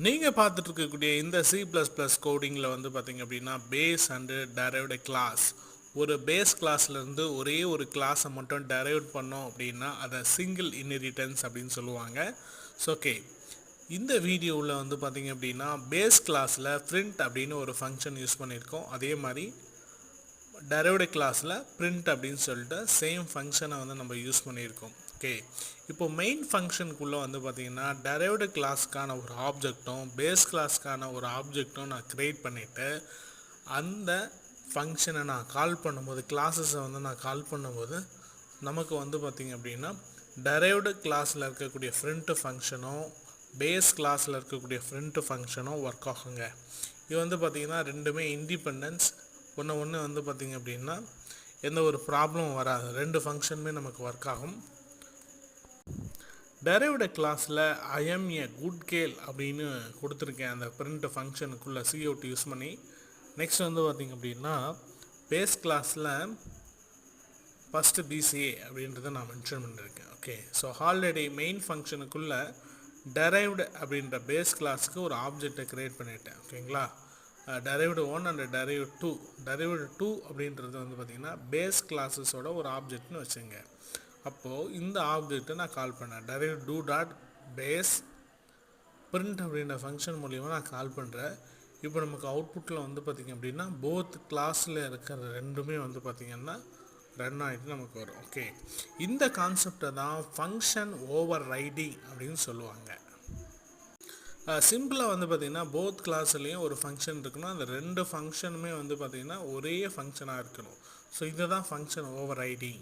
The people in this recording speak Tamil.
நீங்கள் பார்த்துட்டு இருக்கக்கூடிய இந்த C++ கோடிங்கில் வந்து பார்த்தீங்க அப்படின்னா பேஸ் அண்டு டெரைவ்டு கிளாஸ் ஒரு பேஸ் கிளாஸ்லேருந்து ஒரே ஒரு கிளாஸை மட்டும் டெரைவ் பண்ணோம் அப்படின்னா அதை சிங்கிள் இன்ஹெரிட்டன்ஸ் அப்படின்னு சொல்லுவாங்க. ஸோ ஓகே, இந்த வீடியோவில் வந்து பார்த்தீங்க அப்படின்னா பேஸ் கிளாஸில் பிரிண்ட் அப்படின்னு ஒரு ஃபங்க்ஷன் யூஸ் பண்ணியிருக்கோம். அதே மாதிரி டெரைவ்டு கிளாஸில் பிரிண்ட் அப்படின்னு சொல்லிட்டு சேம் ஃபங்க்ஷனை வந்து நம்ம யூஸ் பண்ணியிருக்கோம். ஓகே, இப்போ மெயின் ஃபங்க்ஷனுக்குள்ளே வந்து பார்த்திங்கன்னா டெரைவ்டு கிளாஸ்க்கான ஒரு ஆப்ஜெக்டும் பேஸ் கிளாஸ்க்கான ஒரு ஆப்ஜெக்டும் நான் க்ரியேட் பண்ணிவிட்டு அந்த ஃபங்க்ஷனை நான் கால் பண்ணும்போது கிளாஸஸை வந்து நான் கால் பண்ணும்போது நமக்கு வந்து பார்த்திங்க அப்படின்னா டெரைவ்டு கிளாஸில் இருக்கக்கூடிய ஃப்ரண்ட் ஃபங்க்ஷனும் பேஸ் கிளாஸில் இருக்கக்கூடிய ஃப்ரண்ட் ஃபங்க்ஷனும் ஒர்க் ஆகுங்க. இது வந்து பார்த்திங்கன்னா ரெண்டுமே இண்டிபெண்டன்ஸ். ஒன்று வந்து பார்த்திங்க அப்படின்னா எந்த ஒரு ப்ராப்ளமும் வராது, ரெண்டு ஃபங்க்ஷனுமே நமக்கு ஒர்க் ஆகும். டெரைவ்டு கிளாஸில் I M A good girl அப்படின்னு கொடுத்துருக்கேன் அந்த பிரிண்ட் ஃபங்க்ஷனுக்குள்ளே COUT யூஸ் பண்ணி. நெக்ஸ்ட் வந்து பார்த்திங்க அப்படின்னா பேஸ் கிளாஸில் ஃபஸ்ட்டு BCA அப்படின்றத நான் மென்ஷன் பண்ணியிருக்கேன். ஓகே, ஸோ ஆல்ரெடி மெயின் ஃபங்க்ஷனுக்குள்ளே டெரைவ்டு அப்படின்ற பேஸ் கிளாஸுக்கு ஒரு ஆப்ஜெக்டை க்ரியேட் பண்ணிட்டேன். ஓகேங்களா, டெரைவ்டு 1 அண்ட் டெரைவ்டு 2. டெரைவ்டு 2 அப்படின்றது வந்து பார்த்திங்கன்னா பேஸ் கிளாஸஸோட ஒரு ஆப்ஜெக்ட்னு வச்சுங்க. அப்போது இந்த ஆப்ஜெக்டை நான் கால் பண்ணேன் derived two dot base print அப்படின்ற ஃபங்க்ஷன் மூலிமா நான் கால் பண்ணுறேன். இப்போ நமக்கு அவுட்புட்டில் வந்து பார்த்திங்க அப்படின்னா போத் கிளாஸில் இருக்கிற ரெண்டுமே வந்து பார்த்திங்கன்னா ரன் ஆகிட்டு நமக்கு வரும். ஓகே, இந்த கான்செப்டை தான் ஃபங்க்ஷன் ஓவர் ரைடிங் அப்படின்னு சொல்லுவாங்க. சிம்பிளாக வந்து பார்த்திங்கன்னா போத் கிளாஸ்லேயும் ஒரு ஃபங்க்ஷன் இருக்கணும், அந்த ரெண்டு ஃபங்க்ஷனுமே வந்து பார்த்திங்கன்னா ஒரே ஃபங்க்ஷனாக இருக்கணும். ஸோ இதை தான் ஃபங்க்ஷன் ஓவர் ரைடிங்.